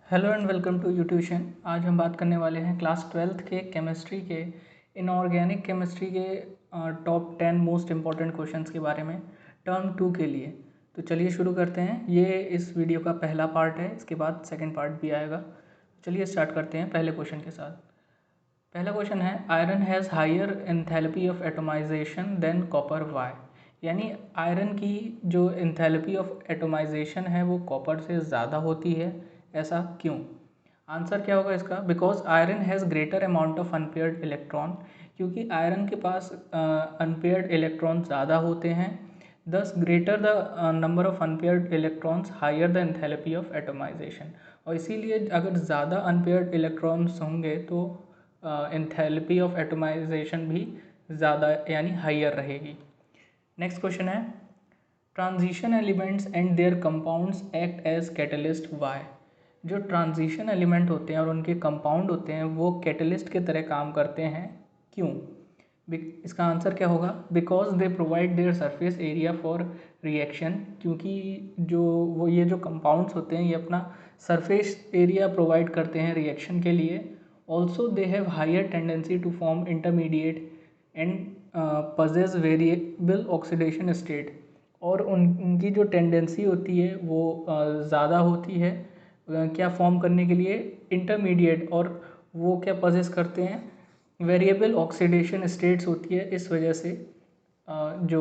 Hello and welcome to Youtution. आज हम बात करने वाले हैं क्लास 12th के केमिस्ट्री के इनऑर्गेनिक केमिस्ट्री के टॉप 10 मोस्ट इम्पॉर्टेंट क्वेश्चंस के बारे में टर्म 2 के लिए। तो चलिए शुरू करते हैं। ये इस वीडियो का पहला पार्ट है, इसके बाद सेकंड पार्ट भी आएगा। चलिए स्टार्ट करते हैं पहले क्वेश्चन के साथ। पहला क्वेश्चन है iron has higher enthalpy of atomisation than copper why. यानी आयरन की जो एंथैल्पी ऑफ एटोमाइजेशन है वो कॉपर से ज़्यादा होती है, ऐसा क्यों? आंसर क्या होगा इसका? Because iron has greater amount of unpaired electron, क्योंकि आयरन के पास अनपेयर्ड इलेक्ट्रॉन ज़्यादा होते हैं। Thus greater the number of unpaired electrons higher the enthalpy of atomisation. और इसीलिए अगर ज़्यादा अनपेयर्ड इलेक्ट्रॉन्स होंगे तो एंथैल्पी ऑफ एटोमाइजेशन भी ज़्यादा यानी हायर रहेगी। नेक्स्ट क्वेश्चन है transition elements and their compounds act as catalyst why. जो ट्रांजिशन एलिमेंट होते हैं और उनके कंपाउंड होते हैं वो कैटलिस्ट की तरह काम करते हैं, क्यों? इसका आंसर क्या होगा? Because they provide their surface area for reaction, क्योंकि ये जो कंपाउंड्स होते हैं ये अपना सरफेस एरिया प्रोवाइड करते हैं रिएक्शन के लिए। Also they have higher tendency to form intermediate and possess variable oxidation state. और उनकी जो टेंडेंसी होती है वो ज़्यादा होती है क्या फॉर्म करने के लिए? इंटरमीडिएट। और वो क्या पजेस करते हैं? वेरिएबल ऑक्सीडेशन स्टेट्स होती है। इस वजह से जो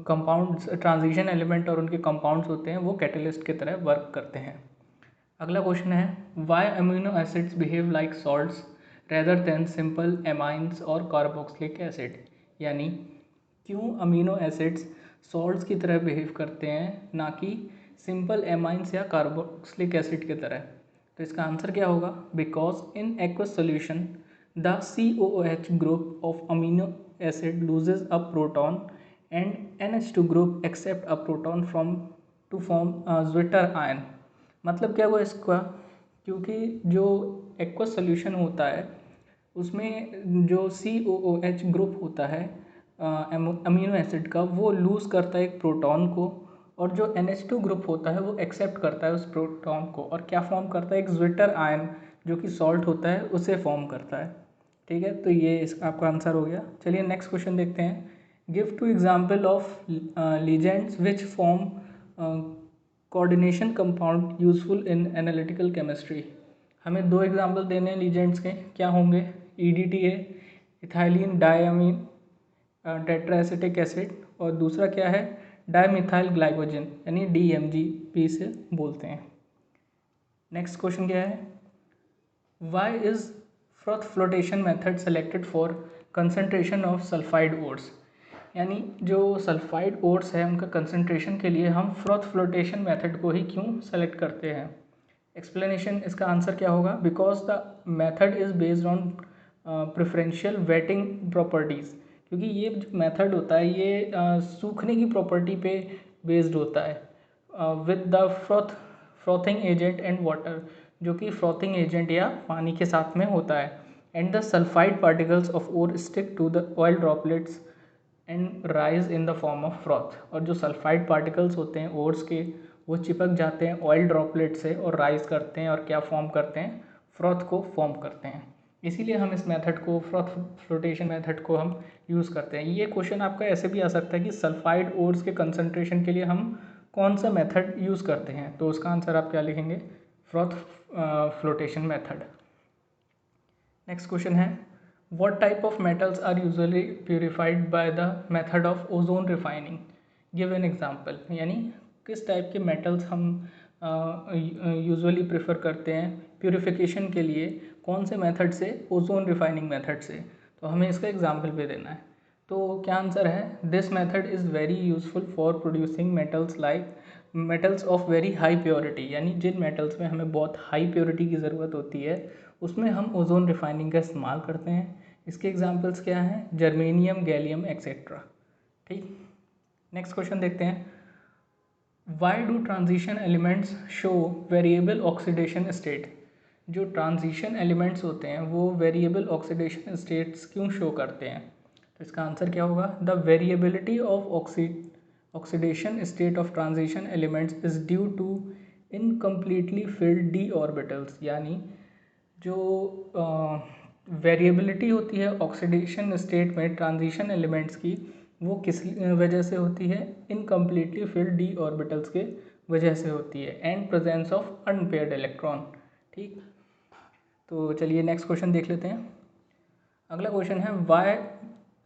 कंपाउंड्स ट्रांजिशन एलिमेंट और उनके कंपाउंड्स होते हैं वो कैटलिस्ट की तरह वर्क करते हैं। अगला क्वेश्चन है why amino acids behave like salts rather than simple amines और कार्बोक्सिलिक एसिड। यानी क्यों अमीनो एसिड्स सॉल्ट्स की तरह बिहेव करते हैं, ना कि सिंपल एमाइंस या कार्बोक्सिलिक एसिड की तरह? तो इसका आंसर क्या होगा? Because in aqueous solution the COOH group of amino acid loses a proton and NH2 group accept a proton from to form a Zwitter ion। मतलब क्या हुआ इसका? क्योंकि जो एक्वस सोल्यूशन होता है उसमें जो COOH ग्रुप होता है अमीनो एसिड का, वो लूज़ करता है एक प्रोटॉन को, और जो NH2 ग्रुप होता है वो एक्सेप्ट करता है उस प्रोटॉन को और क्या फॉर्म करता है? एक ज्विटर आयन जो कि सॉल्ट होता है उसे फॉर्म करता है। ठीक है, तो ये इसका आपका आंसर हो गया। चलिए नेक्स्ट क्वेश्चन देखते हैं। Give two example of ligands which form coordination compound useful in analytical chemistry. हमें दो एग्जाम्पल देने हैं लीजेंड्स के, क्या होंगे? EDTA इथाइलिन डायमीन टेट्राएसिटिक एसिड, और दूसरा क्या है? डायमिथाइल ग्लाइकोजन यानी DMG से बोलते हैं। नेक्स्ट क्वेश्चन क्या है? Why is froth flotation method selected for concentration of sulphide ores. यानी जो सल्फाइड ओर्स है उनका कंसनट्रेशन के लिए हम फ्रॉथ फ्लोटेशन मेथड को ही क्यों सेलेक्ट करते हैं? एक्सप्लेनेशन, इसका आंसर क्या होगा? Because the method is based on preferential waiting properties. क्योंकि ये जो मेथड होता है ये सूखने की प्रॉपर्टी पे बेस्ड होता है with the frothing agent and water, जो कि फ्रॉथिंग एजेंट या पानी के साथ में होता है। And the sulphide particles of ore stick to the oil droplets and rise in the form of froth. और जो सल्फाइड पार्टिकल्स होते हैं ओर्स के वो चिपक जाते हैं ऑयल ड्रॉपलेट से और राइज करते हैं और क्या फॉर्म करते हैं? फ्रॉथ को फॉर्म करते हैं। इसीलिए हम इस मेथड को फ्रॉथ फ्लोटेशन मेथड को हम यूज़ करते हैं। ये क्वेश्चन आपका ऐसे भी आ सकता है कि सल्फाइड ओर्स के कंसनट्रेशन के लिए हम कौन सा मेथड यूज़ करते हैं, तो उसका आंसर आप क्या लिखेंगे? Froth flotation method. Next question है what type of metals are usually purified by the method of ozone refining. Give an example. यानी किस टाइप के मेटल्स हम यूजुअली प्रेफर करते हैं प्यूरिफिकेशन के लिए, कौन से मेथड से? ओजोन रिफाइनिंग मेथड से। तो हमें इसका एग्जांपल भी देना है। तो क्या आंसर है? This method is very useful for producing metals like metals of very high purity. यानी जिन मेटल्स में हमें बहुत हाई प्योरिटी की ज़रूरत होती है उसमें हम ओजोन रिफाइनिंग का इस्तेमाल करते हैं। इसके एग्जांपल्स क्या हैं? Germanium, gallium etcetera. ठीक, नेक्स्ट क्वेश्चन देखते हैं। Why do transition elements show variable oxidation state. जो ट्रांजिशन एलिमेंट्स होते हैं वो वेरिएबल ऑक्सीडेशन स्टेट्स क्यों शो करते हैं? तो इसका आंसर क्या होगा? The variability of oxidation state of transition elements is due to incompletely filled d orbitals, यानी जो वेरिएबिलिटी होती है ऑक्सीडेशन स्टेट में ट्रांजिशन एलिमेंट्स की, वो किस वजह से होती है, इनकम्प्लीटली फिल्ड डी ऑर्बिटल्स के वजह से होती है, and presence of unpaired electron. ठीक, तो चलिए नेक्स्ट क्वेश्चन देख लेते हैं। अगला क्वेश्चन है why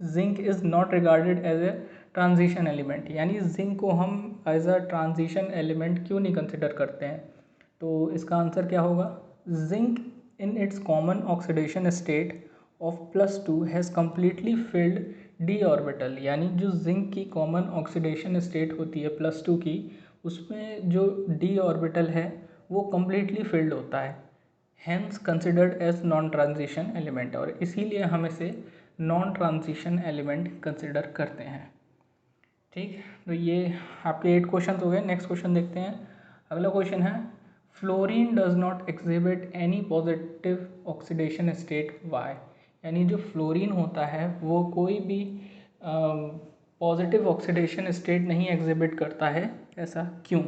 zinc is not regarded as a transition element, यानी जिंक को हम एज अ ट्रांजिशन एलिमेंट क्यों नहीं कंसिडर करते हैं। तो इसका आंसर क्या होगा, zinc in its common oxidation state of +2 has completely filled d orbital, यानी जो जिंक की कॉमन ऑक्सीडेशन स्टेट होती है +2 की, उसमें जो d ऑर्बिटल है वो completely filled होता है, hence considered as non transition element, और इसीलिए हम इसे नॉन ट्रांजिशन एलिमेंट कंसिडर करते हैं। ठीक, तो ये आपके 8 क्वेश्चन हो गए। नेक्स्ट क्वेश्चन देखते हैं। अगला क्वेश्चन है fluorine does not exhibit any positive oxidation state why, यानी जो फ्लोरीन होता है वो कोई भी पॉजिटिव ऑक्सीडेशन स्टेट नहीं एग्जिबिट करता है, ऐसा क्यों।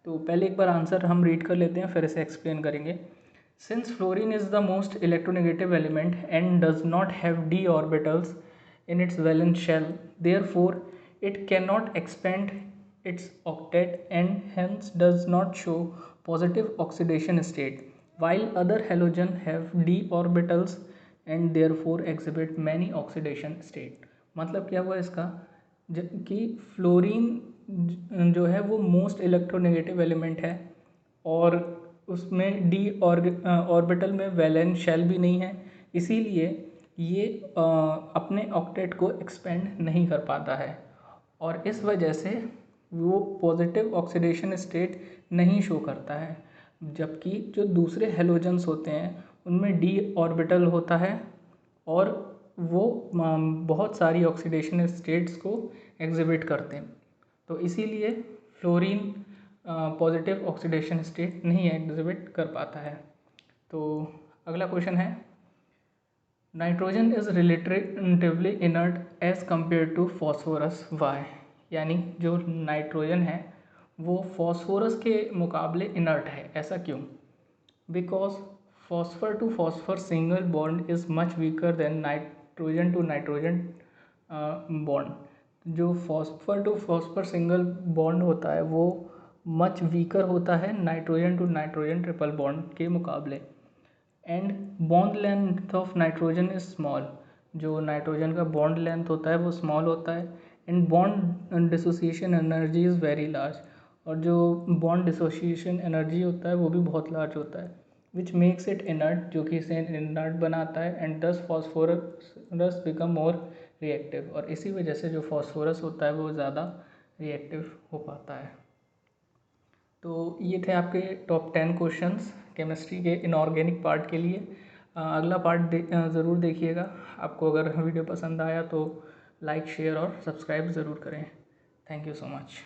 तो पहले एक बार आंसर हम रीड कर लेते हैं, फिर इसे एक्सप्लेन करेंगे। Since fluorine is the most electronegative element and does not have D orbitals in its valence shell, therefore it cannot expand its octet and hence does not show positive oxidation state, while other halogen have d orbitals and therefore exhibit many oxidation state। मतलब क्या हुआ इसका, कि fluorine जो है वो most electronegative element है और उसमें डी ऑर्बिटल में वैलेंस शेल भी नहीं है, इसीलिए ये अपने ऑक्टेट को एक्सपेंड नहीं कर पाता है और इस वजह से वो पॉजिटिव ऑक्सीडेशन स्टेट नहीं शो करता है। जबकि जो दूसरे हेलोजेंस होते हैं उनमें डी ऑर्बिटल होता है और वो बहुत सारी ऑक्सीडेशन स्टेट्स को एग्जिबिट करते हैं, तो इसीलिए फ्लोरीन पॉजिटिव ऑक्सीडेशन स्टेट नहीं एग्जिबिट कर पाता है। तो अगला क्वेश्चन है nitrogen is relatively inert as compare to phosphorus why, यानी जो नाइट्रोजन है वो फॉस्फोरस के मुकाबले इनर्ट है, ऐसा क्यों। Because phosphorus to phosphorus single bond is much weaker than nitrogen to nitrogen bond. जो phosphorus to phosphorus single bond होता है वो मच वीकर होता है nitrogen to nitrogen triple bond के मुकाबले। And bond length of nitrogen is small, जो nitrogen का बॉन्ड लेंथ होता है वो स्मॉल होता है। And bond dissociation energy is very large, और जो बॉन्ड डिसोसिएशन एनर्जी होता है वो भी बहुत लार्ज होता है, विच मेक्स इट इनर्ट, जो कि इसे इनर्ट बनाता है। एंड दस फॉस्फोरस बिकम मोर रिएक्टिव, और इसी वजह से जो फॉस्फोरस होता है वो ज़्यादा रिएक्टिव हो पाता है। तो ये थे आपके टॉप 10 क्वेश्चंस केमिस्ट्री के इनऑर्गेनिक पार्ट के लिए। अगला पार्ट ज़रूर देखिएगा। आपको अगर वीडियो पसंद आया तो लाइक, शेयर और सब्सक्राइब ज़रूर करें। Thank you so much.